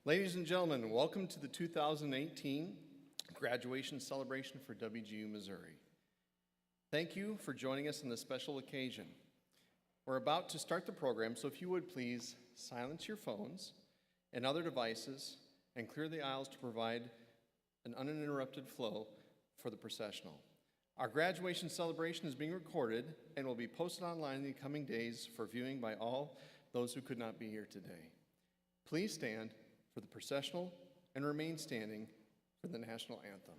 Ladies and gentlemen, welcome to the 2018 graduation celebration for WGU, Missouri. Thank you for joining us on this special occasion. We're about to start the program, so if you would please silence your phones and other devices and clear the aisles to provide an uninterrupted flow for the processional. Our graduation celebration is being recorded and will be posted online in the coming days for viewing by all those who could not be here today. Please stand for the processional and remain standing for the national anthem.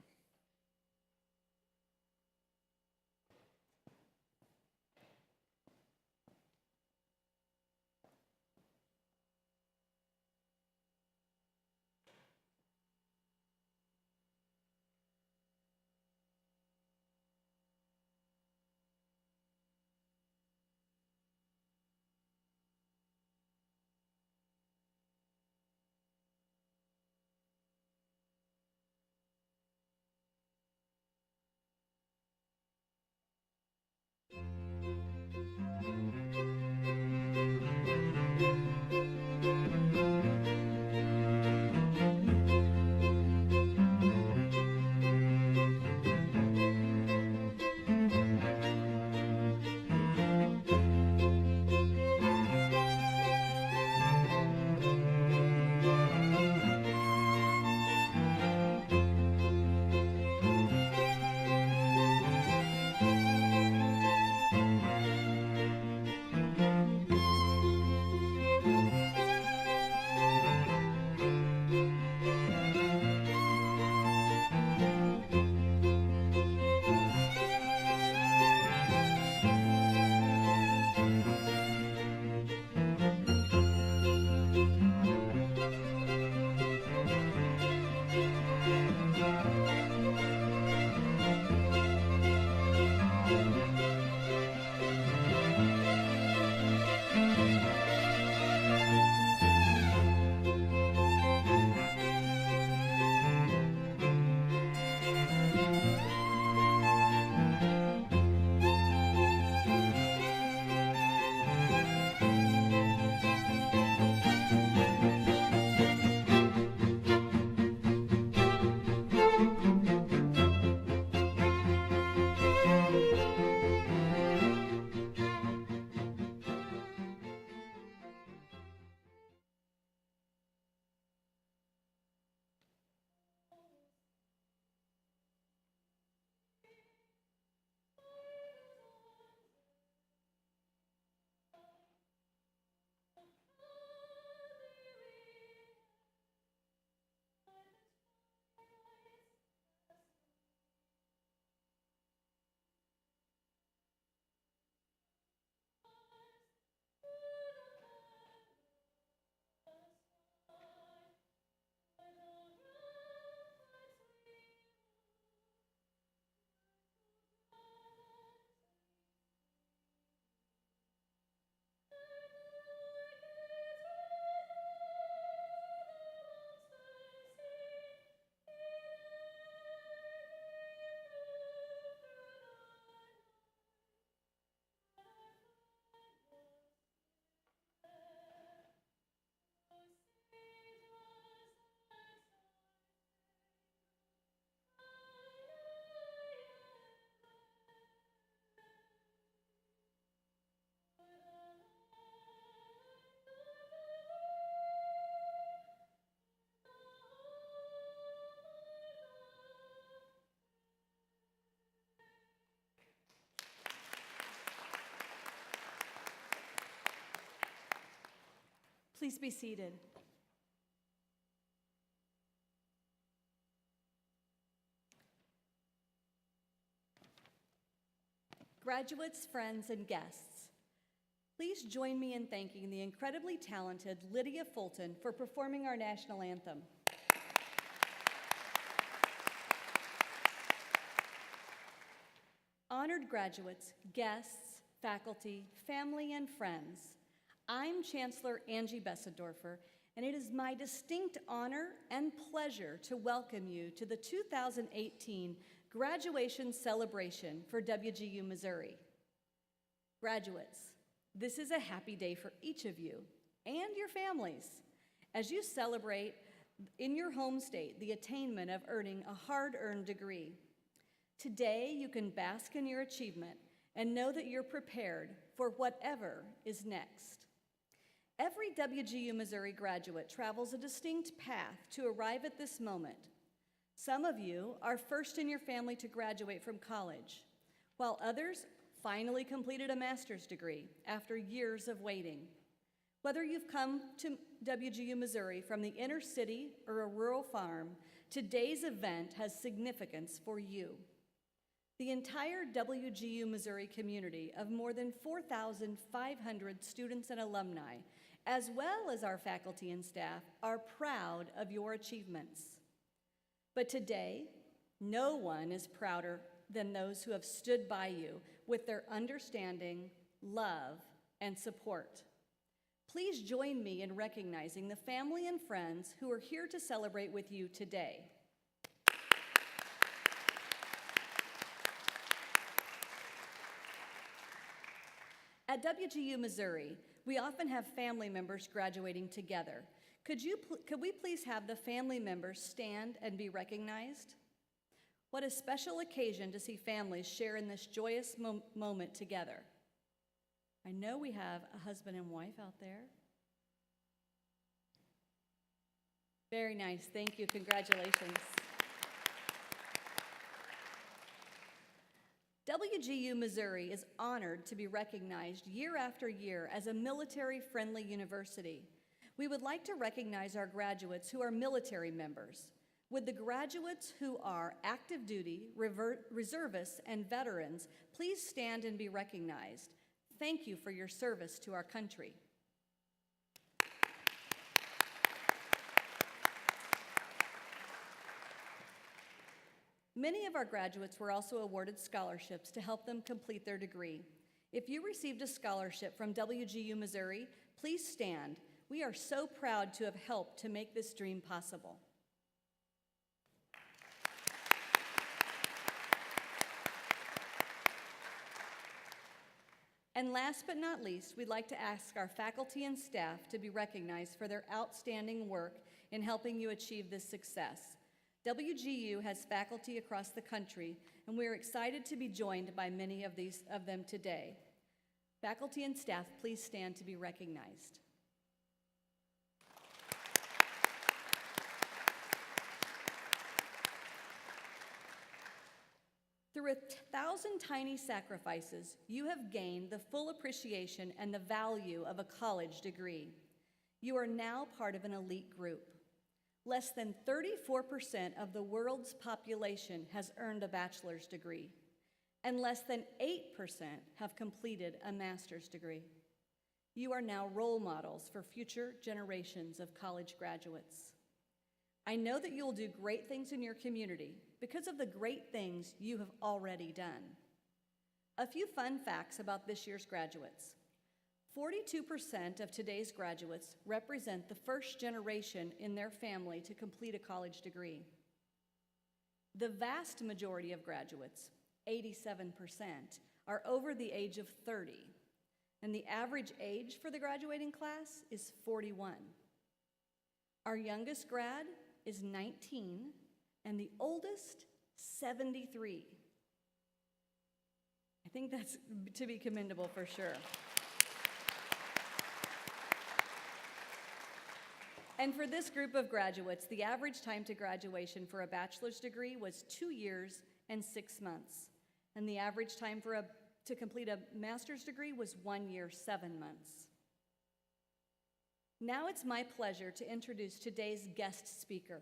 Please be seated. Graduates, friends, and guests, please join me in thanking the incredibly talented Lydia Fulton for performing our national anthem. Honored graduates, guests, faculty, family, and friends, I'm Chancellor Angie Bessedorfer, and it is my distinct honor and pleasure to welcome you to the 2018 graduation celebration for WGU, Missouri. Graduates, this is a happy day for each of you and your families as you celebrate in your home state the attainment of earning a hard-earned degree. Today, you can bask in your achievement and know that you're prepared for whatever is next. Every WGU Missouri graduate travels a distinct path to arrive at this moment. Some of you are first in your family to graduate from college, while others finally completed a master's degree after years of waiting. Whether you've come to WGU Missouri from the inner city or a rural farm, today's event has significance for you. The entire WGU Missouri community of more than 4,500 students and alumni, as well as our faculty and staff, are proud of your achievements. But today, no one is prouder than those who have stood by you with their understanding, love, and support. Please join me in recognizing the family and friends who are here to celebrate with you today. At WGU Missouri, we often have family members graduating together. Could we please have the family members stand and be recognized? What a special occasion to see families share in this joyous moment together. I know we have a husband and wife out there. Very nice, thank you, congratulations. WGU Missouri is honored to be recognized year after year as a military-friendly university. We would like to recognize our graduates who are military members. Would the graduates who are active duty, reservists, and veterans please stand and be recognized? Thank you for your service to our country. Many of our graduates were also awarded scholarships to help them complete their degree. If you received a scholarship from WGU Missouri, please stand. We are so proud to have helped to make this dream possible. And last but not least, we'd like to ask our faculty and staff to be recognized for their outstanding work in helping you achieve this success. WGU has faculty across the country, and we are excited to be joined by many of them today. Faculty and staff, please stand to be recognized. Through 1,000 tiny sacrifices, you have gained the full appreciation and the value of a college degree. You are now part of an elite group. Less than 34% of the world's population has earned a bachelor's degree, and less than 8% have completed a master's degree. You are now role models for future generations of college graduates. I know that you will do great things in your community because of the great things you have already done. A few fun facts about this year's graduates. 42% of today's graduates represent the first generation in their family to complete a college degree. The vast majority of graduates, 87%, are over the age of 30, and the average age for the graduating class is 41. Our youngest grad is 19, and the oldest, 73. I think that's to be commendable for sure. And for this group of graduates, the average time to graduation for a bachelor's degree was 2 years and 6 months. And the average time to complete a master's degree was 1 year, 7 months. Now it's my pleasure to introduce today's guest speaker,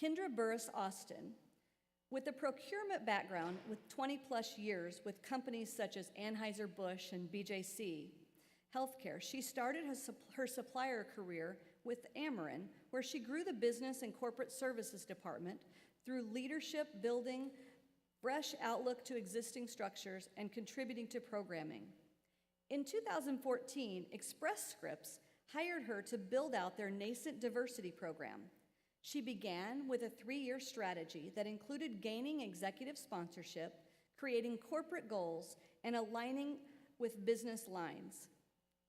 Kendra Burris Austin. With a procurement background with 20-plus years with companies such as Anheuser-Busch and BJC Healthcare, she started her supplier career with Ameren, where she grew the business and corporate services department through leadership, building fresh outlook to existing structures, and contributing to programming. In 2014, Express Scripts hired her to build out their nascent diversity program. She began with a 3-year strategy that included gaining executive sponsorship, creating corporate goals, and aligning with business lines.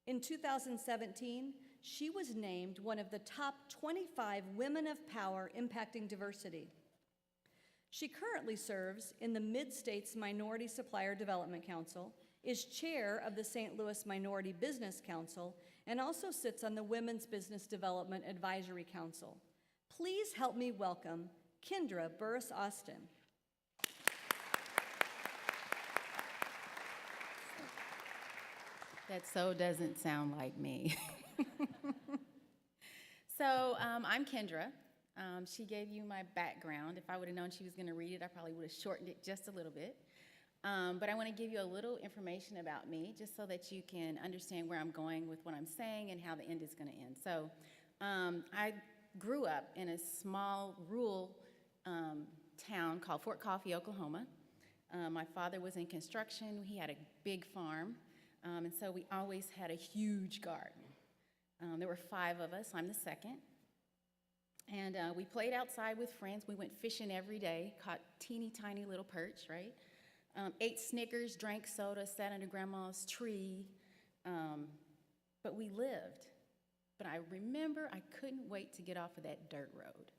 In 2017, she was named one of the top 25 women of power impacting diversity. She currently serves in the Mid-States Minority Supplier Development Council, is chair of the St. Louis Minority Business Council, and also sits on the Women's Business Development Advisory Council. Please help me welcome Kendra Burris-Austin. That so doesn't sound like me. So I'm Kendra. She gave you my background. If I would have known she was going to read it, I probably would have shortened it just a little bit. But I want to give you a little information about me, just so that you can understand where I'm going with what I'm saying and how the end is going to end. So I grew up in a small rural town called Fort Coffee, Oklahoma. My father was in construction. He had a big farm. And so we always had a huge garden. There were 5 of us. I'm the second. And we played outside with friends. We went fishing every day, caught teeny tiny little perch, right? Ate Snickers, drank soda, sat under grandma's tree. But we lived. But I remember I couldn't wait to get off of that dirt road.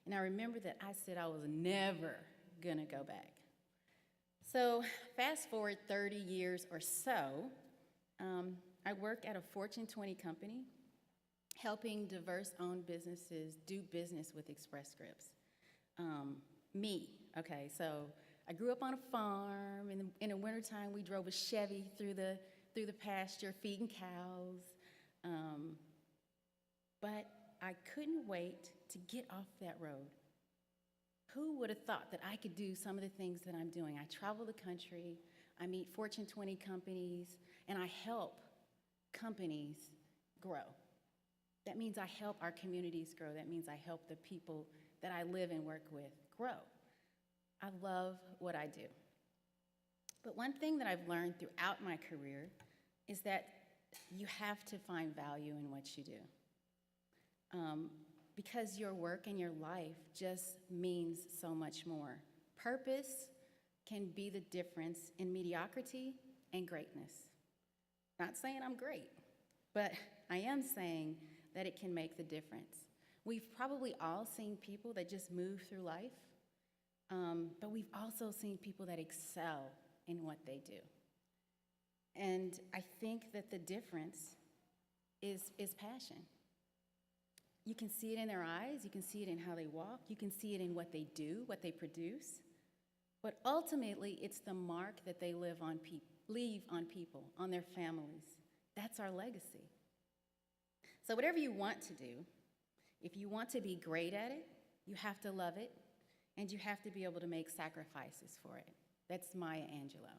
And I remember that I said I was never gonna go back. So fast forward 30 years or so, I work at a Fortune 20 company, helping diverse-owned businesses do business with Express Scripts. Okay, so I grew up on a farm. In the wintertime, we drove a Chevy through the pasture, feeding cows. But I couldn't wait to get off that road. Who would have thought that I could do some of the things that I'm doing? I travel the country, I meet Fortune 20 companies, and I help companies grow. That means I help our communities grow. That means I help the people that I live and work with grow. I love what I do. But one thing that I've learned throughout my career is that you have to find value in what you do. Because your work and your life just means so much more. Purpose can be the difference in mediocrity and greatness. Not saying I'm great, but I am saying that it can make the difference. We've probably all seen people that just move through life, but we've also seen people that excel in what they do. And I think that the difference is passion. You can see it in their eyes, you can see it in how they walk, you can see it in what they do, what they produce. But ultimately, it's the mark that they leave on people, on their families. That's our legacy. So whatever you want to do, if you want to be great at it, you have to love it, and you have to be able to make sacrifices for it. That's Maya Angelou.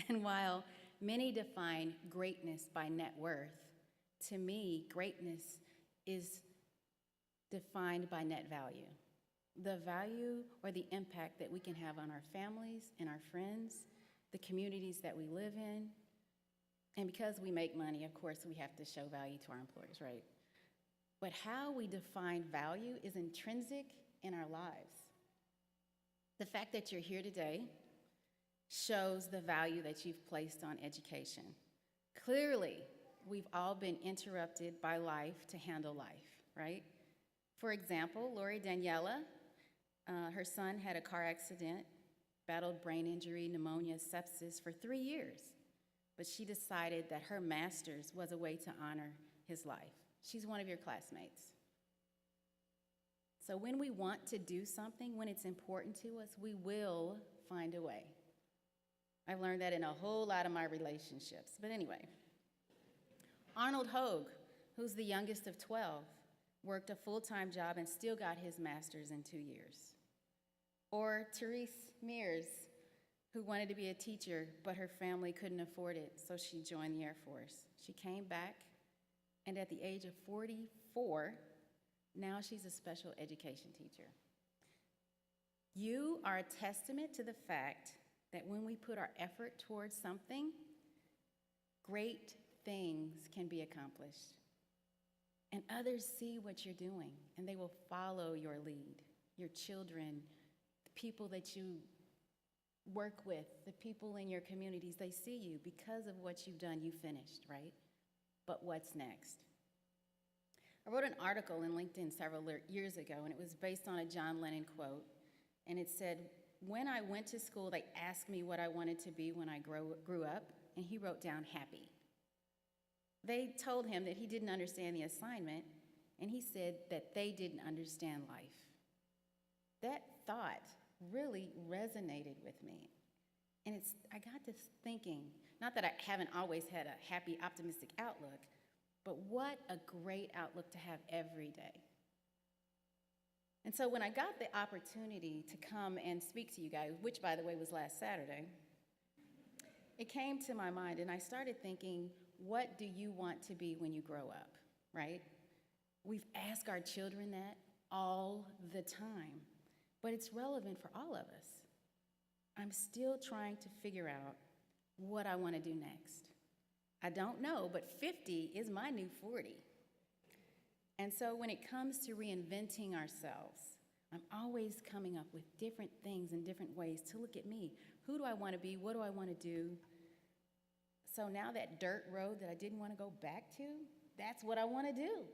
And while many define greatness by net worth, to me, greatness is defined by net value. The value or the impact that we can have on our families and our friends, the communities that we live in. And because we make money, of course, we have to show value to our employers, right? But how we define value is intrinsic in our lives. The fact that you're here today shows the value that you've placed on education. Clearly, we've all been interrupted by life to handle life, right? For example, Lori Daniela, her son had a car accident, battled brain injury, pneumonia, sepsis for 3 years. But she decided that her master's was a way to honor his life. She's one of your classmates. So when we want to do something, when it's important to us, we will find a way. I've learned that in a whole lot of my relationships. But anyway, Arnold Hogue, who's the youngest of 12, worked a full-time job and still got his master's in 2 years. Or Therese Mears, who wanted to be a teacher, but her family couldn't afford it, so she joined the Air Force. She came back, and at the age of 44, now she's a special education teacher. You are a testament to the fact that when we put our effort towards something, great things can be accomplished. And others see what you're doing, and they will follow your lead. Your children, the people that you work with, the people in your communities, they see you. Because of what you've done, you finished, right? But what's next? I wrote an article in LinkedIn several years ago, and it was based on a John Lennon quote. And it said, "When I went to school, they asked me what I wanted to be when I grew up," and he wrote down happy. They told him that he didn't understand the assignment, and he said that they didn't understand life. That thought really resonated with me. And I got to thinking, not that I haven't always had a happy, optimistic outlook, but what a great outlook to have every day. And so when I got the opportunity to come and speak to you guys, which by the way was last Saturday, it came to my mind and I started thinking, what do you want to be when you grow up, right? We've asked our children that all the time, but it's relevant for all of us. I'm still trying to figure out what I want to do next. I don't know, but 50 is my new 40. And so when it comes to reinventing ourselves, I'm always coming up with different things and different ways to look at me. Who do I want to be? What do I want to do? So now that dirt road that I didn't want to go back to, that's what I want to do.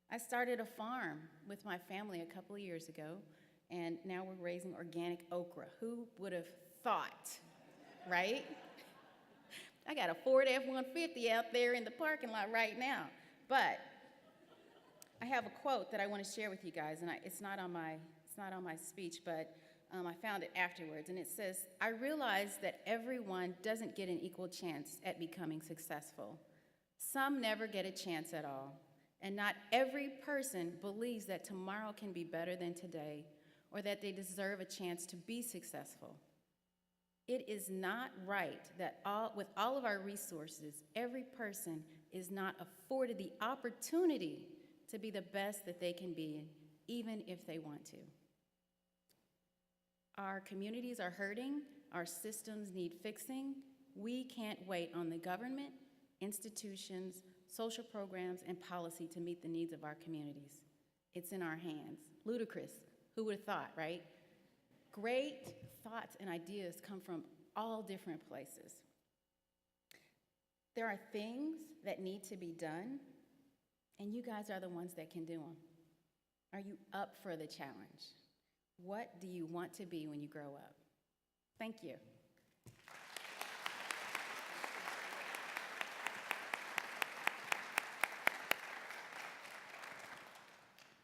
I started a farm with my family a couple of years ago, and now we're raising organic okra. Who would have thought, right? I got a Ford F-150 out there in the parking lot right now. But I have a quote that I want to share with you guys, and it's not on my speech, but I found it afterwards, and it says, "I realize that everyone doesn't get an equal chance at becoming successful. Some never get a chance at all, and not every person believes that tomorrow can be better than today, or that they deserve a chance to be successful. It is not right that with all of our resources, every person is not afforded the opportunity to be the best that they can be, even if they want to. Our communities are hurting, our systems need fixing. We can't wait on the government, institutions, social programs, and policy to meet the needs of our communities. It's in our hands." Ludicrous, who would have thought, right? Great thoughts and ideas come from all different places. There are things that need to be done, and you guys are the ones that can do them. Are you up for the challenge? What do you want to be when you grow up? Thank you.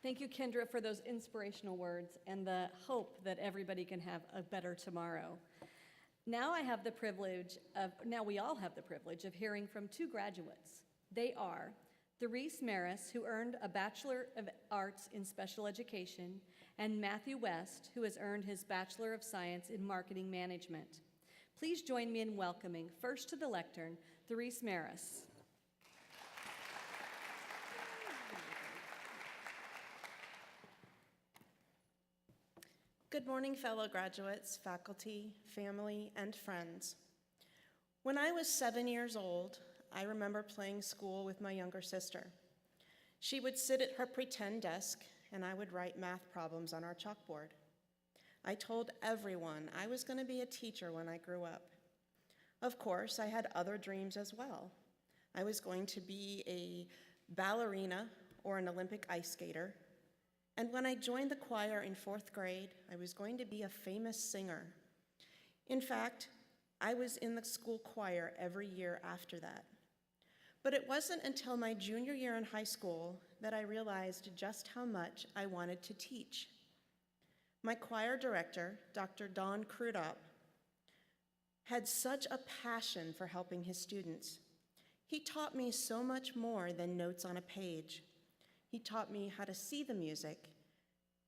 Thank you, Kendra, for those inspirational words and the hope that everybody can have a better tomorrow. Now we all have the privilege of hearing from two graduates. They are Therese Maris, who earned a Bachelor of Arts in Special Education, and Matthew West, who has earned his Bachelor of Science in Marketing Management. Please join me in welcoming, first to the lectern, Therese Maris. Good morning, fellow graduates, faculty, family, and friends. When I was 7 years old, I remember playing school with my younger sister. She would sit at her pretend desk, and I would write math problems on our chalkboard. I told everyone I was going to be a teacher when I grew up. Of course, I had other dreams as well. I was going to be a ballerina or an Olympic ice skater. And when I joined the choir in 4th grade, I was going to be a famous singer. In fact, I was in the school choir every year after that. But it wasn't until my junior year in high school that I realized just how much I wanted to teach. My choir director, Dr. Don Krudop, had such a passion for helping his students. He taught me so much more than notes on a page. He taught me how to see the music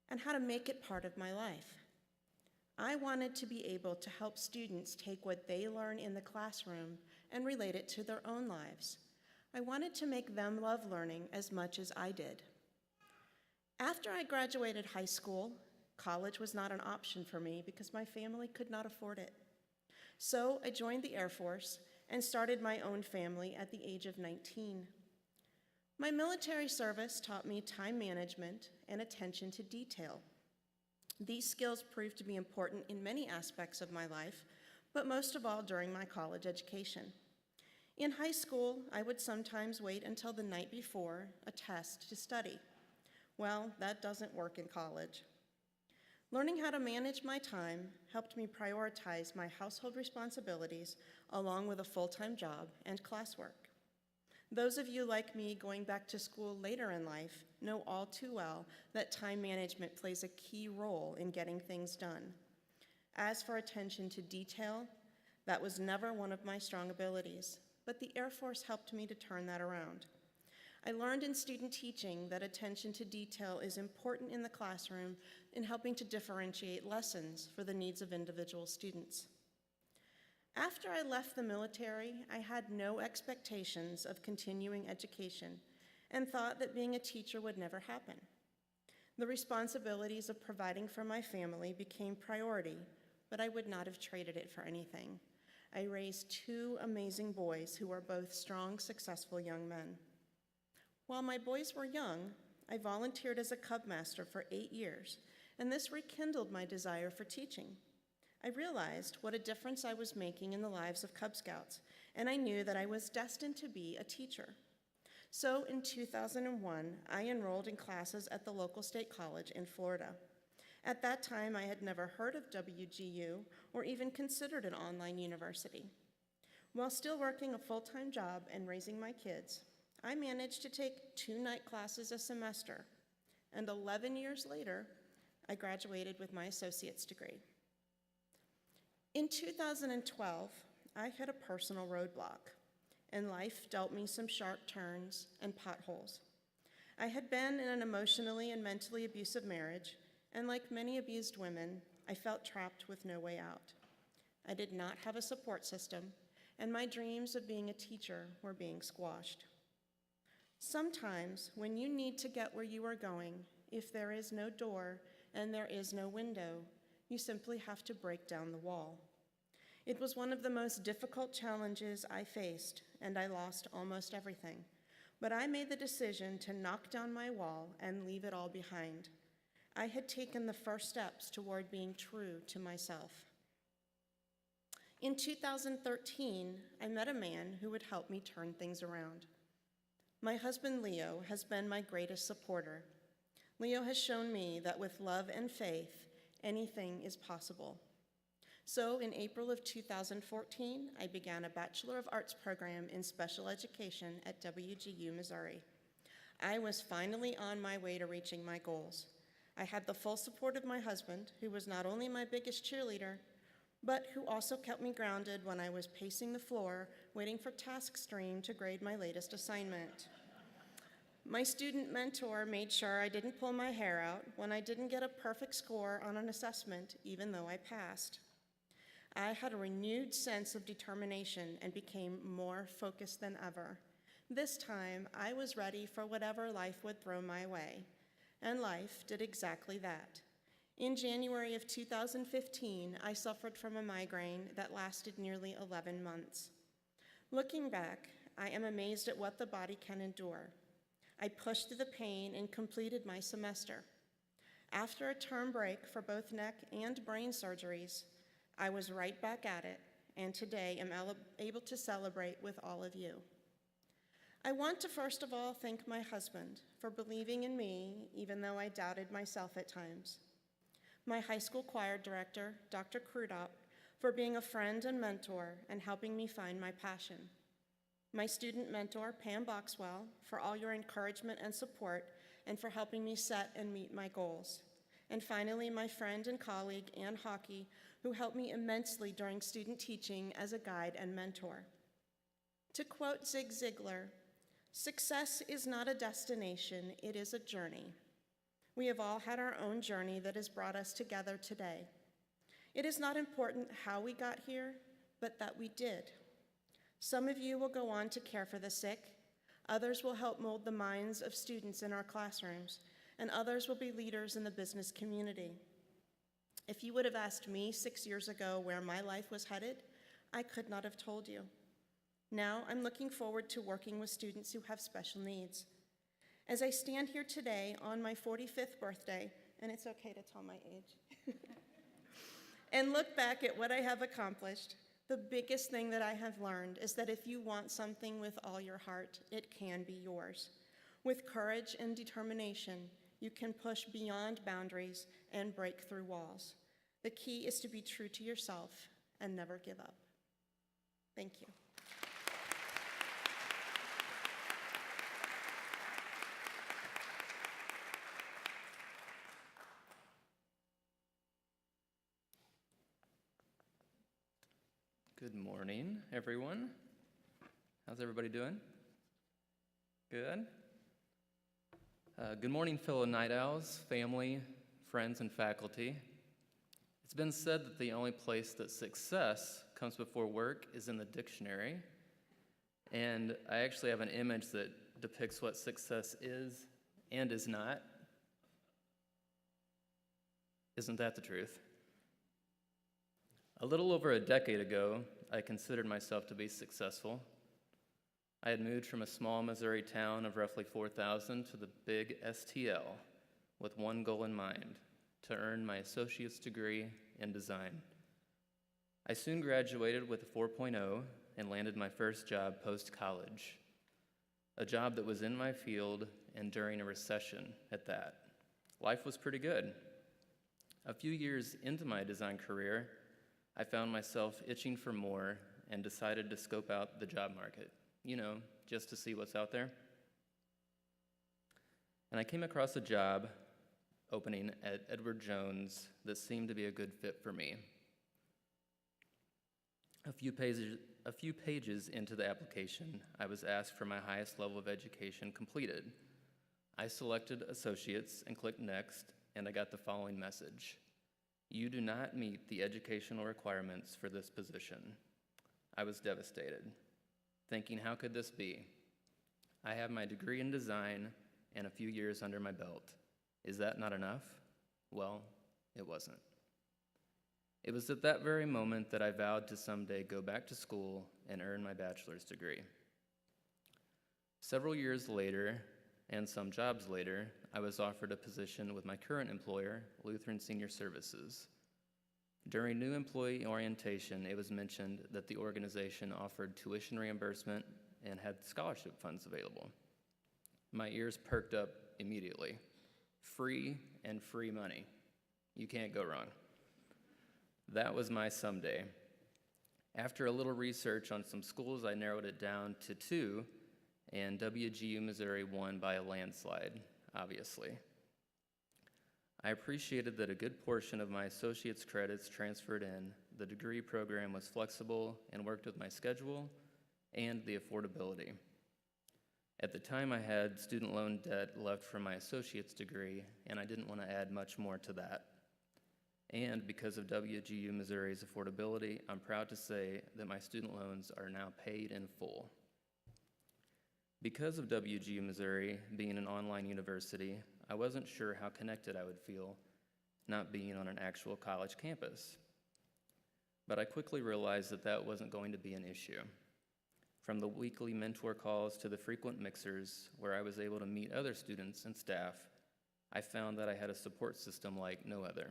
and how to make it part of my life. I wanted to be able to help students take what they learn in the classroom and relate it to their own lives. I wanted to make them love learning as much as I did. After I graduated high school, college was not an option for me because my family could not afford it. So I joined the Air Force and started my own family at the age of 19. My military service taught me time management and attention to detail. These skills proved to be important in many aspects of my life, but most of all during my college education. In high school, I would sometimes wait until the night before a test to study. Well, that doesn't work in college. Learning how to manage my time helped me prioritize my household responsibilities along with a full-time job and classwork. Those of you like me going back to school later in life know all too well that time management plays a key role in getting things done. As for attention to detail, that was never one of my strong abilities, but the Air Force helped me to turn that around. I learned in student teaching that attention to detail is important in the classroom in helping to differentiate lessons for the needs of individual students. After I left the military, I had no expectations of continuing education and thought that being a teacher would never happen. The responsibilities of providing for my family became priority, but I would not have traded it for anything. I raised two amazing boys who are both strong, successful young men. While my boys were young, I volunteered as a Cub Master for 8 years, and this rekindled my desire for teaching. I realized what a difference I was making in the lives of Cub Scouts, and I knew that I was destined to be a teacher. So in 2001, I enrolled in classes at the local state college in Florida. At that time, I had never heard of WGU or even considered an online university. While still working a full-time job and raising my kids, I managed to take 2 night classes a semester, and 11 years later, I graduated with my associate's degree. In 2012, I hit a personal roadblock, and life dealt me some sharp turns and potholes. I had been in an emotionally and mentally abusive marriage, and like many abused women, I felt trapped with no way out. I did not have a support system, and my dreams of being a teacher were being squashed. Sometimes, when you need to get where you are going, if there is no door and there is no window, you simply have to break down the wall. It was one of the most difficult challenges I faced, and I lost almost everything. But I made the decision to knock down my wall and leave it all behind. I had taken the first steps toward being true to myself. In 2013, I met a man who would help me turn things around. My husband, Leo, has been my greatest supporter. Leo has shown me that with love and faith, anything is possible. So in April of 2014, I began a Bachelor of Arts program in special education at WGU, Missouri. I was finally on my way to reaching my goals. I had the full support of my husband, who was not only my biggest cheerleader, but who also kept me grounded when I was pacing the floor, waiting for TaskStream to grade my latest assignment. My student mentor made sure I didn't pull my hair out when I didn't get a perfect score on an assessment, even though I passed. I had a renewed sense of determination and became more focused than ever. This time, I was ready for whatever life would throw my way, and life did exactly that. In January of 2015, I suffered from a migraine that lasted nearly 11 months. Looking back, I am amazed at what the body can endure. I pushed through the pain and completed my semester. After a term break for both neck and brain surgeries, I was right back at it, and today am able to celebrate with all of you. I want to first of all thank my husband for believing in me, even though I doubted myself at times. My high school choir director, Dr. Krudop, for being a friend and mentor and helping me find my passion. My student mentor, Pam Boxwell, for all your encouragement and support and for helping me set and meet my goals. And finally, my friend and colleague, Ann Hockey, who helped me immensely during student teaching as a guide and mentor. To quote Zig Ziglar, "Success is not a destination, it is a journey." We have all had our own journey that has brought us together today. It is not important how we got here, but that we did. Some of you will go on to care for the sick, others will help mold the minds of students in our classrooms, and others will be leaders in the business community. If you would have asked me 6 years ago where my life was headed, I could not have told you. Now I'm looking forward to working with students who have special needs. As I stand here today on my 45th birthday, and it's okay to tell my age, and look back at what I have accomplished, the biggest thing that I have learned is that if you want something with all your heart, it can be yours. With courage and determination, you can push beyond boundaries and break through walls. The key is to be true to yourself and never give up. Thank you. Good morning, everyone. How's everybody doing? Good? Good morning, fellow night owls, family, friends, and faculty. It's been said that the only place that success comes before work is in the dictionary, and I actually have an image that depicts what success is and is not. Isn't that the truth? A little over a decade ago, I considered myself to be successful. I had moved from a small Missouri town of roughly 4,000 to the big STL with one goal in mind: to earn my associate's degree in design. I soon graduated with a 4.0 and landed my first job post-college, a job that was in my field and during a recession at that. Life was pretty good. A few years into my design career, I found myself itching for more and decided to scope out the job market, just to see what's out there. And I came across a job opening at Edward Jones that seemed to be a good fit for me. A few pages into the application, I was asked for my highest level of education completed. I selected associates and clicked next, and I got the following message: "You do not meet the educational requirements for this position." I was devastated, thinking, how could this be? I have my degree in design and a few years under my belt. Is that not enough? Well, it wasn't. It was at that very moment that I vowed to someday go back to school and earn my bachelor's degree. Several years later, and some jobs later, I was offered a position with my current employer, Lutheran Senior Services. During new employee orientation, it was mentioned that the organization offered tuition reimbursement and had scholarship funds available. My ears perked up immediately. Free and free money. You can't go wrong. That was my someday. After a little research on some schools, I narrowed it down to 2, and WGU Missouri won by a landslide, obviously. I appreciated that a good portion of my associate's credits transferred in. The degree program was flexible and worked with my schedule and the affordability. At the time, I had student loan debt left from my associate's degree, and I didn't want to add much more to that. And because of WGU Missouri's affordability, I'm proud to say that my student loans are now paid in full. Because of WGU Missouri being an online university, I wasn't sure how connected I would feel not being on an actual college campus. But I quickly realized that that wasn't going to be an issue. From the weekly mentor calls to the frequent mixers where I was able to meet other students and staff, I found that I had a support system like no other.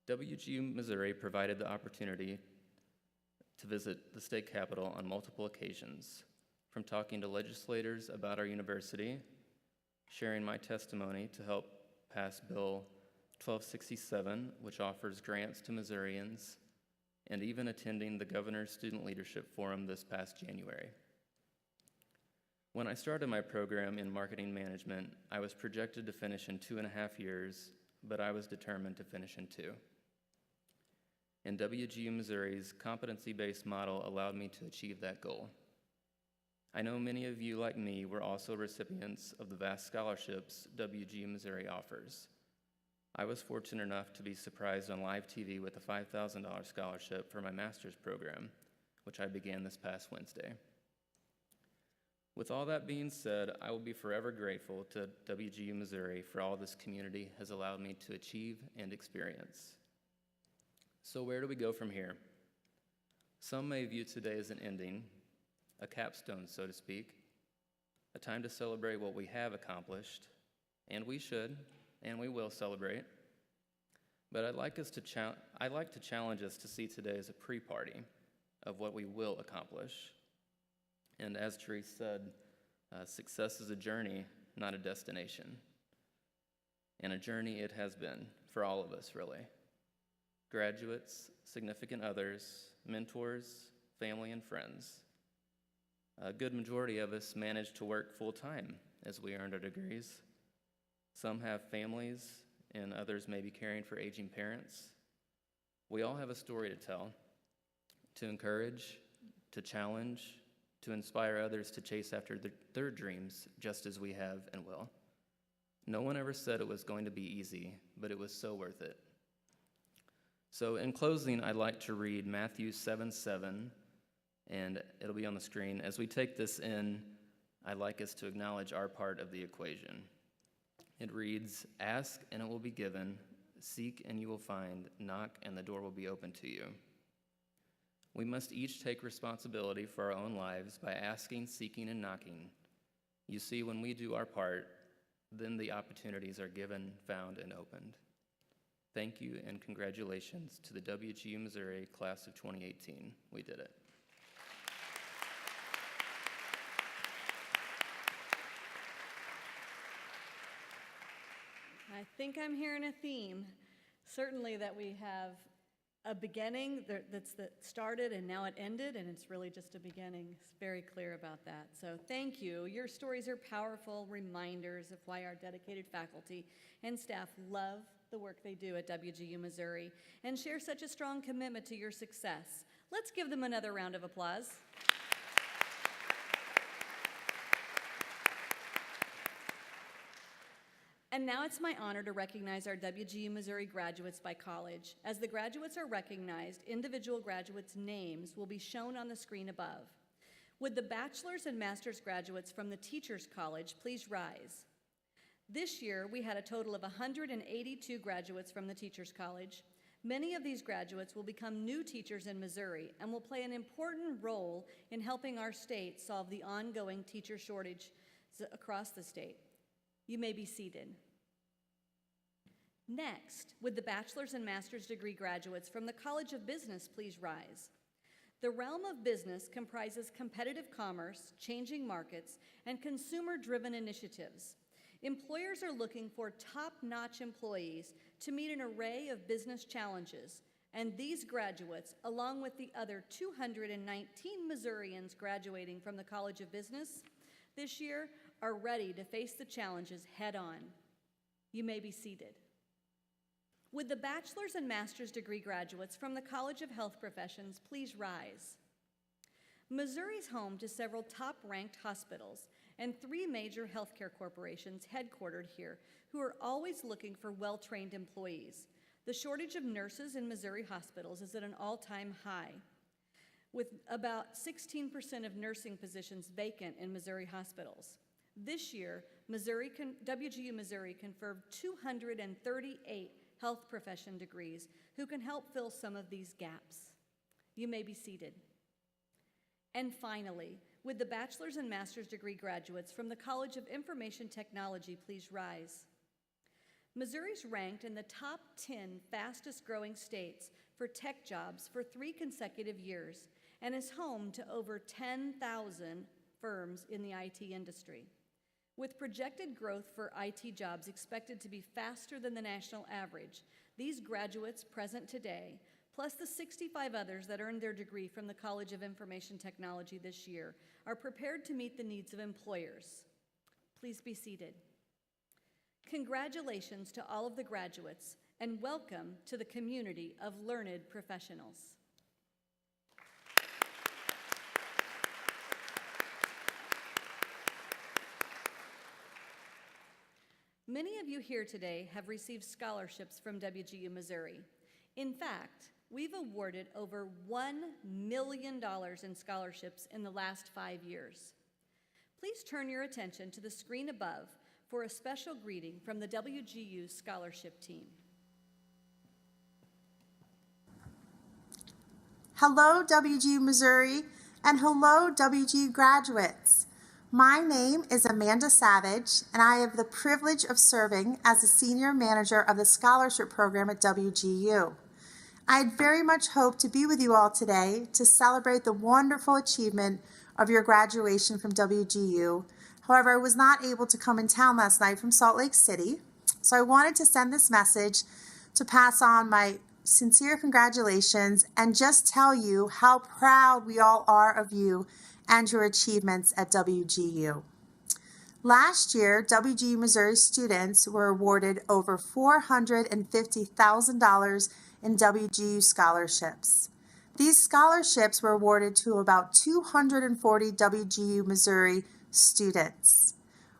WGU Missouri provided the opportunity to visit the state capitol on multiple occasions, from talking to legislators about our university, sharing my testimony to help pass Bill 1267, which offers grants to Missourians, and even attending the Governor's Student Leadership Forum this past January. When I started my program in marketing management, I was projected to finish in 2.5 years, but I was determined to finish in 2. And WGU Missouri's competency-based model allowed me to achieve that goal. I know many of you, like me, were also recipients of the vast scholarships WGU Missouri offers. I was fortunate enough to be surprised on live TV with a $5,000 scholarship for my master's program, which I began this past Wednesday. With all that being said, I will be forever grateful to WGU Missouri for all this community has allowed me to achieve and experience. So where do we go from here? Some may view today as an ending, a capstone, so to speak, a time to celebrate what we have accomplished, and we should, and we will celebrate. But I'd like to challenge us to see today as a pre-party of what we will accomplish. And as Therese said, success is a journey, not a destination. And a journey it has been for all of us, really. Graduates, significant others, mentors, family, and friends. A good majority of us managed to work full-time as we earned our degrees. Some have families, and others may be caring for aging parents. We all have a story to tell, to encourage, to challenge, to inspire others to chase after their dreams, just as we have and will. No one ever said it was going to be easy, but it was so worth it. So in closing, I'd like to read Matthew 7:7, and it'll be on the screen. As we take this in, I'd like us to acknowledge our part of the equation. It reads, "Ask and it will be given, seek and you will find, knock and the door will be open to you." We must each take responsibility for our own lives by asking, seeking, and knocking. You see, when we do our part, then the opportunities are given, found, and opened. Thank you and congratulations to the WGU Missouri class of 2018. We did it. I think I'm hearing a theme. Certainly that we have a beginning that started and now it ended, and it's really just a beginning. It's very clear about that. So thank you. Your stories are powerful reminders of why our dedicated faculty and staff love the work they do at WGU Missouri and share such a strong commitment to your success. Let's give them another round of applause. And now it's my honor to recognize our WGU Missouri graduates by college. As the graduates are recognized, individual graduates' names will be shown on the screen above. Would the bachelor's and master's graduates from the Teachers College please rise? This year, we had a total of 182 graduates from the Teachers College. Many of these graduates will become new teachers in Missouri and will play an important role in helping our state solve the ongoing teacher shortage across the state. You may be seated. Next, would the bachelor's and master's degree graduates from the College of Business please rise? The realm of business comprises competitive commerce, changing markets, and consumer-driven initiatives. Employers are looking for top-notch employees to meet an array of business challenges, and these graduates, along with the other 219 Missourians graduating from the College of Business this year, are ready to face the challenges head-on. You may be seated. Would the bachelor's and master's degree graduates from the College of Health Professions please rise? Missouri's home to several top-ranked hospitals and 3 major healthcare corporations headquartered here who are always looking for well-trained employees. The shortage of nurses in Missouri hospitals is at an all-time high, with about 16% of nursing positions vacant in Missouri hospitals. This year, WGU Missouri conferred 238 health profession degrees who can help fill some of these gaps. You may be seated. And finally, would the bachelor's and master's degree graduates from the College of Information Technology please rise? Missouri's ranked in the top 10 fastest growing states for tech jobs for 3 consecutive years and is home to over 10,000 firms in the IT industry. With projected growth for IT jobs expected to be faster than the national average, these graduates present today, plus the 65 others that earned their degree from the College of Information Technology this year, are prepared to meet the needs of employers. Please be seated. Congratulations to all of the graduates, and welcome to the community of learned professionals. Many of you here today have received scholarships from WGU Missouri. In fact, we've awarded over $1 million in scholarships in the last 5 years. Please turn your attention to the screen above for a special greeting from the WGU scholarship team. Hello, WGU Missouri, and hello, WGU graduates. My name is Amanda Savage, and I have the privilege of serving as the Senior Manager of the Scholarship Program at WGU. I had very much hoped to be with you all today to celebrate the wonderful achievement of your graduation from WGU. However, I was not able to come in town last night from Salt Lake City, so I wanted to send this message to pass on my sincere congratulations and just tell you how proud we all are of you and your achievements at WGU. Last year, WGU Missouri students were awarded over $450,000 in WGU scholarships. These scholarships were awarded to about 240 WGU Missouri students.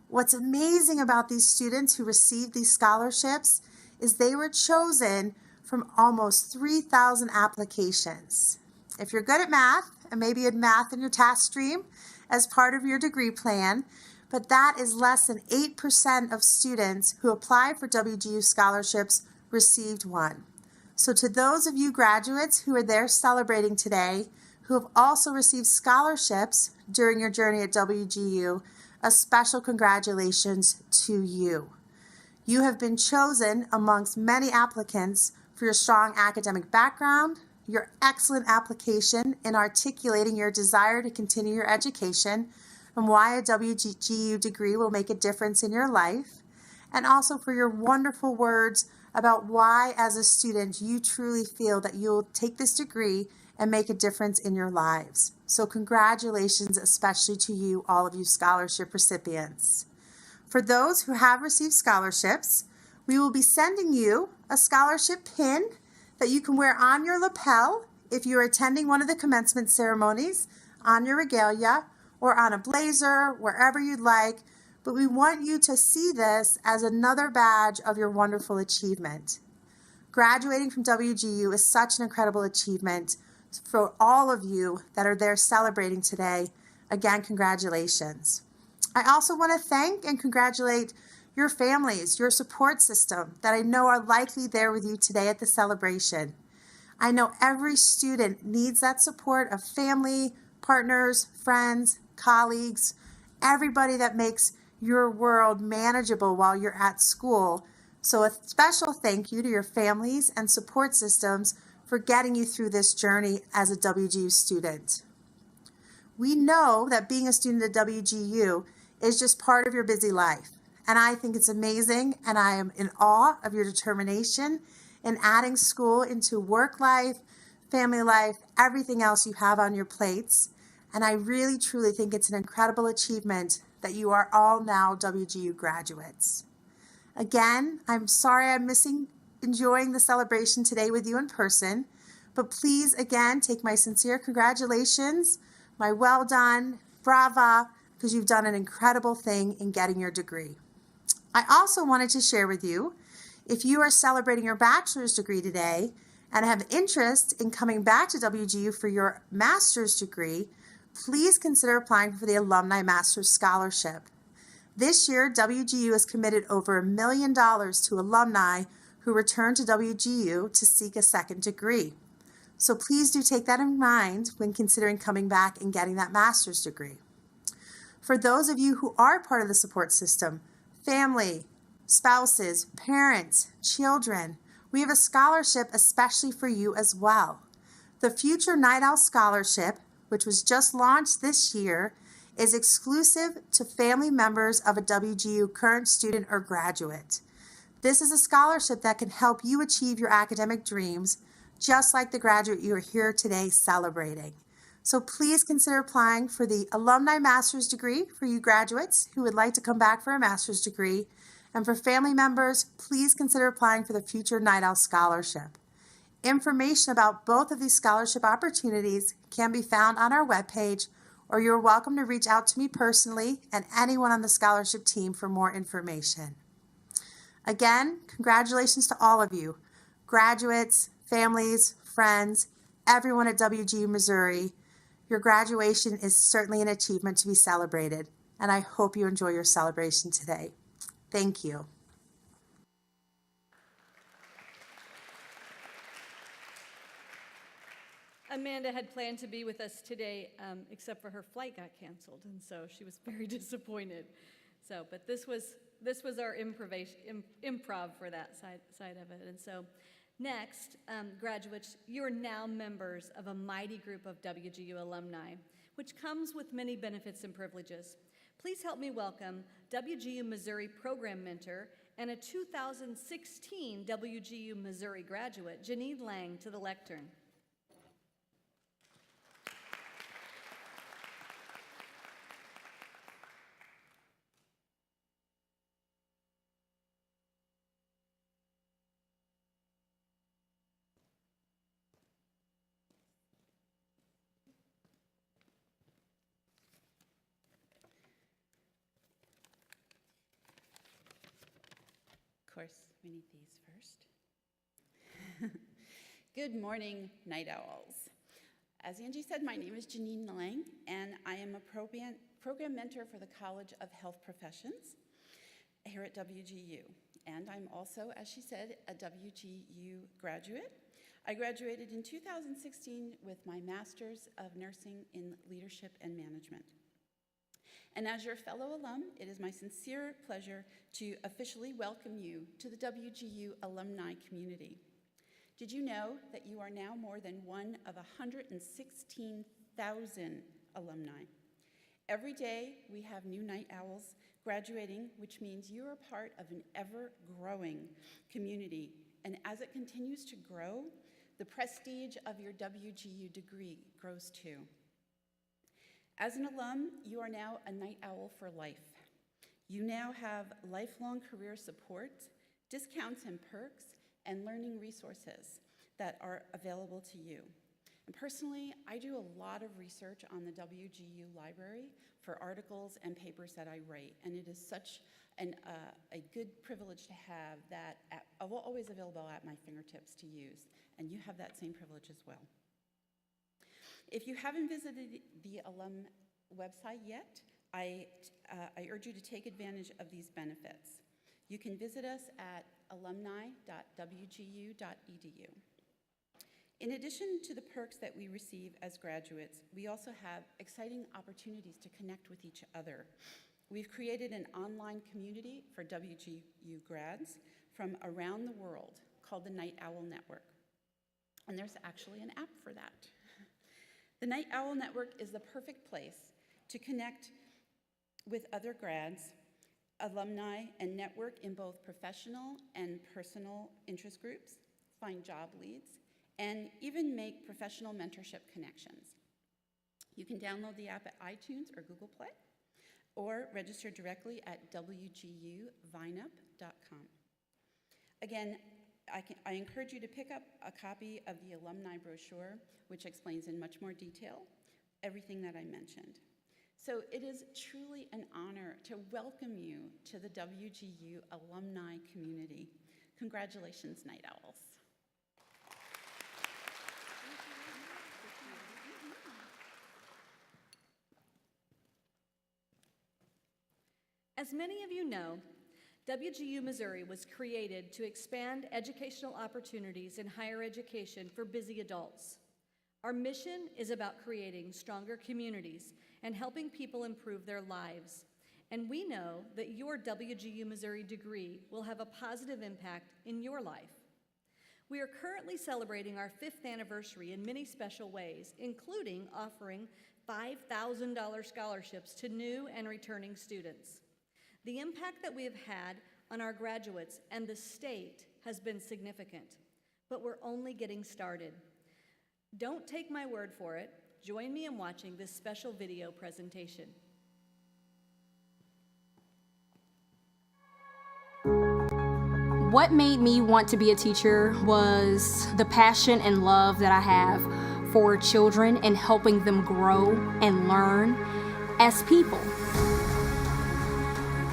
What's amazing about these students who received these scholarships is they were chosen from almost 3,000 applications. If you're good at math, and maybe you had math in your task stream as part of your degree plan, but that is less than 8% of students who apply for WGU scholarships received one. So to those of you graduates who are there celebrating today, who have also received scholarships during your journey at WGU, a special congratulations to you. You have been chosen amongst many applicants for your strong academic background, your excellent application in articulating your desire to continue your education, and why a WGU degree will make a difference in your life, and also for your wonderful words about why, as a student, you truly feel that you'll take this degree and make a difference in your lives. So congratulations, especially to you, all of you scholarship recipients. For those who have received scholarships, we will be sending you a scholarship pin that you can wear on your lapel if you're attending one of the commencement ceremonies, on your regalia, or on a blazer, wherever you'd like. But we want you to see this as another badge of your wonderful achievement. Graduating from WGU is such an incredible achievement for all of you that are there celebrating today. Again, congratulations. I also want to thank and congratulate your families, your support system that I know are likely there with you today at the celebration. I know every student needs that support of family, partners, friends, colleagues, everybody that makes your world manageable while you're at school. So a special thank you to your families and support systems for getting you through this journey as a WGU student. We know that being a student at WGU is just part of your busy life. And I think it's amazing, and I am in awe of your determination in adding school into work life, family life, everything else you have on your plates. And I really, truly think it's an incredible achievement that you are all now WGU graduates. Again, I'm sorry I'm missing enjoying the celebration today with you in person, but please, again, take my sincere congratulations, my well done, brava, because you've done an incredible thing in getting your degree. I also wanted to share with you, if you are celebrating your bachelor's degree today and have interest in coming back to WGU for your master's degree, please consider applying for the Alumni Master's Scholarship. This year, WGU has committed over $1 million to alumni who return to WGU to seek a second degree. So please do take that in mind when considering coming back and getting that master's degree. For those of you who are part of the support system, family, spouses, parents, children, we have a scholarship especially for you as well. The Future Night Owl Scholarship, which was just launched this year, is exclusive to family members of a WGU current student or graduate. This is a scholarship that can help you achieve your academic dreams, just like the graduate you are here today celebrating. So please consider applying for the Alumni Master's Degree for you graduates who would like to come back for a master's degree. And for family members, please consider applying for the Future Night Owl Scholarship. Information about both of these scholarship opportunities can be found on our webpage, or you're welcome to reach out to me personally and anyone on the scholarship team for more information. Again, congratulations to all of you, graduates, families, friends, everyone at WGU Missouri. Your graduation is certainly an achievement to be celebrated, and I hope you enjoy your celebration today. Thank you. Amanda had planned to be with us today, except for her flight got canceled, and so she was very disappointed. So, but this was our improv for that side of it. And so, next, graduates, you are now members of a mighty group of WGU alumni, which comes with many benefits and privileges. Please help me welcome WGU Missouri Program Mentor and a 2016 WGU Missouri graduate, Janine Lang, to the lectern. Of course, we need these first. Good morning, Night Owls. As Angie said, my name is Janine Lang, and I am a program mentor for the College of Health Professions here at WGU. And I'm also, as she said, a WGU graduate. I graduated in 2016 with my Master's of Nursing in Leadership and Management. And as your fellow alum, it is my sincere pleasure to officially welcome you to the WGU alumni community. Did you know that you are now more than one of 116,000 alumni? Every day we have new night owls graduating, which means you are part of an ever-growing community. And as it continues to grow, the prestige of your WGU degree grows too. As an alum, you are now a night owl for life. You now have lifelong career support, discounts and perks, and learning resources that are available to you. And personally, I do a lot of research on the WGU library for articles and papers that I write, and it is such a good privilege to have that always available at my fingertips to use, and you have that same privilege as well. If you haven't visited the alum website yet, I urge you to take advantage of these benefits. You can visit us at alumni.wgu.edu. In addition to the perks that we receive as graduates, we also have exciting opportunities to connect with each other. We've created an online community for WGU grads from around the world called the Night Owl Network. And there's actually an app for that. The Night Owl Network is the perfect place to connect with other grads, alumni, and network in both professional and personal interest groups, find job leads, and even make professional mentorship connections. You can download the app at iTunes or Google Play, or register directly at wguvinup.com. Again, I encourage you to pick up a copy of the alumni brochure, which explains in much more detail everything that I mentioned. So it is truly an honor to welcome you to the WGU alumni community. Congratulations, Night Owls. As many of you know, WGU Missouri was created to expand educational opportunities in higher education for busy adults. Our mission is about creating stronger communities and helping people improve their lives. And we know that your WGU Missouri degree will have a positive impact in your life. We are currently celebrating our 5th anniversary in many special ways, including offering $5,000 scholarships to new and returning students. The impact that we have had on our graduates and the state has been significant, but we're only getting started. Don't take my word for it. Join me in watching this special video presentation. What made me want to be a teacher was the passion and love that I have for children and helping them grow and learn as people.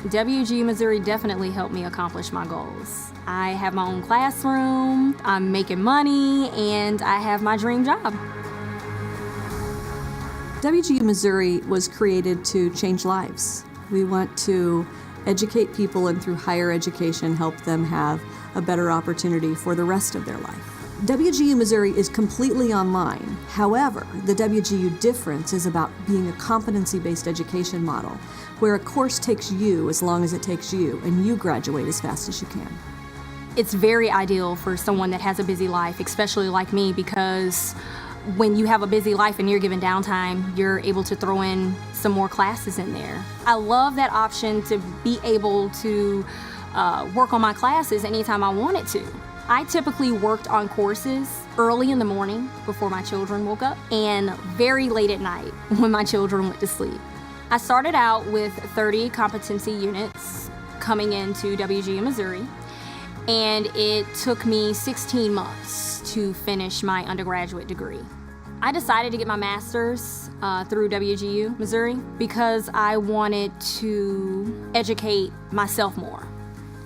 WGU Missouri definitely helped me accomplish my goals. I have my own classroom, I'm making money, and I have my dream job. WGU Missouri was created to change lives. We want to educate people and through higher education help them have a better opportunity for the rest of their life. WGU Missouri is completely online. However, the WGU difference is about being a competency-based education model, where a course takes you as long as it takes you, and you graduate as fast as you can. It's very ideal for someone that has a busy life, especially like me, because when you have a busy life and you're given downtime, you're able to throw in some more classes in there. I love that option to be able to work on my classes anytime I wanted to. I typically worked on courses early in the morning before my children woke up and very late at night when my children went to sleep. I started out with 30 competency units coming into WGU Missouri, and it took me 16 months to finish my undergraduate degree. I decided to get my master's through WGU Missouri because I wanted to educate myself more,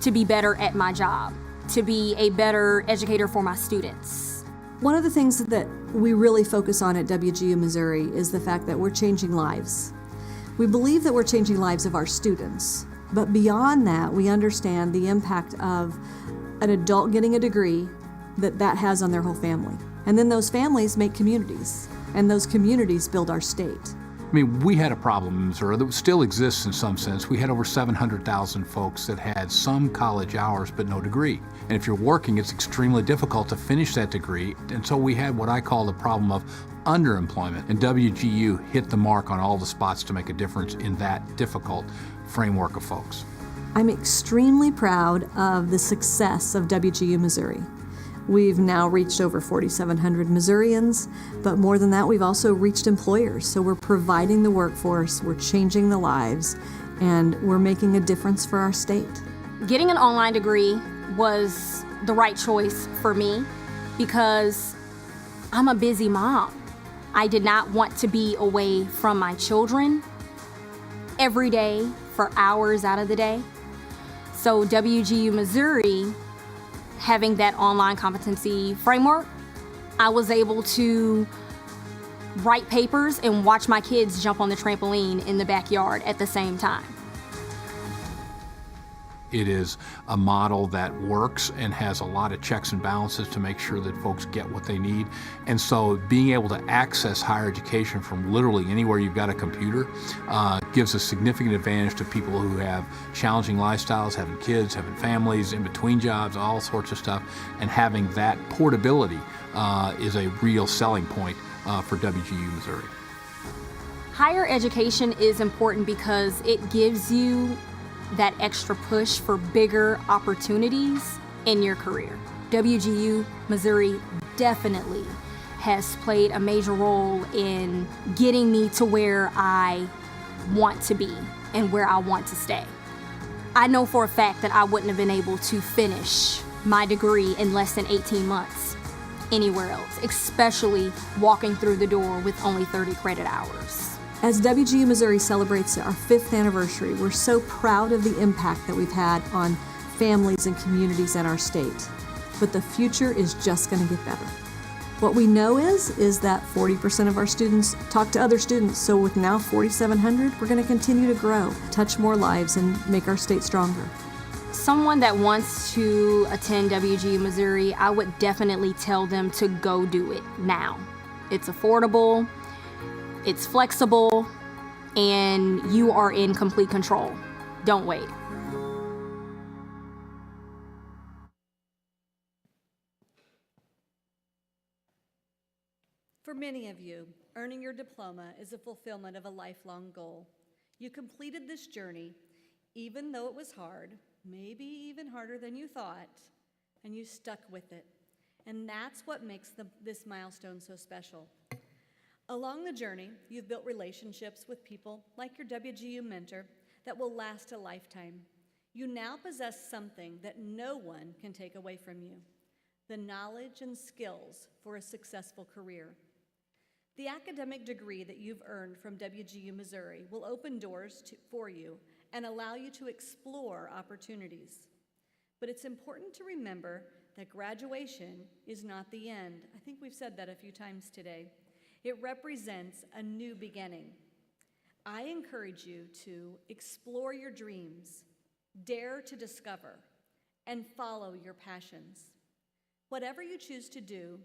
to be better at my job, to be a better educator for my students. One of the things that we really focus on at WGU Missouri is the fact that we're changing lives. We believe that we're changing lives of our students, but beyond that, we understand the impact of an adult getting a degree that has on their whole family. And then those families make communities, and those communities build our state. I mean, we had a problem in Missouri that still exists in some sense. We had over 700,000 folks that had some college hours but no degree. And if you're working, it's extremely difficult to finish that degree. And so we had what I call the problem of underemployment. And WGU hit the mark on all the spots to make a difference in that difficult framework of folks. I'm extremely proud of the success of WGU Missouri. We've now reached over 4,700 Missourians, but more than that, we've also reached employers. So we're providing the workforce, we're changing the lives, and we're making a difference for our state. Getting an online degree was the right choice for me because I'm a busy mom. I did not want to be away from my children every day for hours out of the day. So WGU Missouri, having that online competency framework, I was able to write papers and watch my kids jump on the trampoline in the backyard at the same time. It is a model that works and has a lot of checks and balances to make sure that folks get what they need. And so being able to access higher education from literally anywhere you've got a computer gives a significant advantage to people who have challenging lifestyles, having kids, having families, in between jobs, all sorts of stuff. And having that portability is a real selling point for WGU Missouri. Higher education is important because it gives you that extra push for bigger opportunities in your career. WGU Missouri definitely has played a major role in getting me to where I want to be and where I want to stay. I know for a fact that I wouldn't have been able to finish my degree in less than 18 months anywhere else, especially walking through the door with only 30 credit hours. As WGU Missouri celebrates our 5th anniversary, we're so proud of the impact that we've had on families and communities in our state. But the future is just going to get better. What we know is that 40% of our students talk to other students, so with now 4,700, we're going to continue to grow, touch more lives, and make our state stronger. Someone that wants to attend WGU Missouri, I would definitely tell them to go do it now. It's affordable, it's flexible, and you are in complete control. Don't wait. For many of you, earning your diploma is a fulfillment of a lifelong goal. You completed this journey, even though it was hard, maybe even harder than you thought, and you stuck with it. And that's what makes this milestone so special. Along the journey, you've built relationships with people like your WGU mentor that will last a lifetime. You now possess something that no one can take away from you: the knowledge and skills for a successful career. The academic degree that you've earned from WGU Missouri will open doors for you and allow you to explore opportunities. But it's important to remember that graduation is not the end. I think we've said that a few times today. It represents a new beginning. I encourage you to explore your dreams, dare to discover, and follow your passions. Whatever you choose to do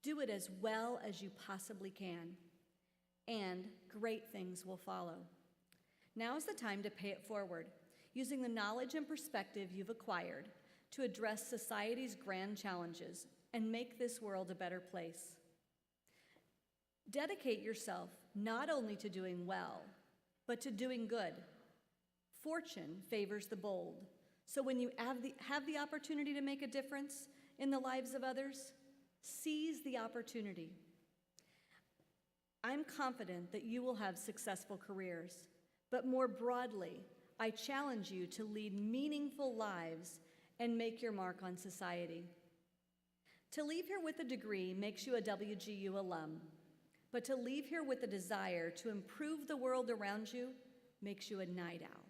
it as well as you possibly can, and great things will follow. Now is the time to pay it forward, using the knowledge and perspective you've acquired to address society's grand challenges and make this world a better place. Dedicate yourself not only to doing well, but to doing good. Fortune favors the bold, so when you have the opportunity to make a difference in the lives of others, seize the opportunity. I'm confident that you will have successful careers, but more broadly, I challenge you to lead meaningful lives and make your mark on society. To leave here with a degree makes you a WGU alum, but to leave here with a desire to improve the world around you makes you a night owl.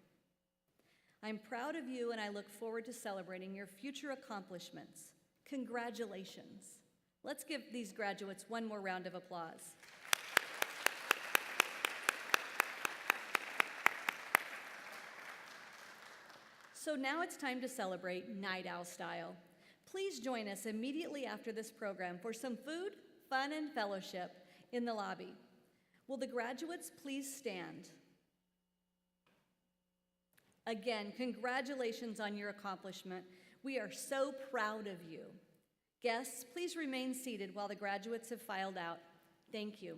I'm proud of you, and I look forward to celebrating your future accomplishments. Congratulations. Let's give these graduates one more round of applause. So now it's time to celebrate Night Owl style. Please join us immediately after this program for some food, fun, and fellowship in the lobby. Will the graduates please stand? Again, congratulations on your accomplishment. We are so proud of you. Guests, please remain seated while the graduates have filed out. Thank you.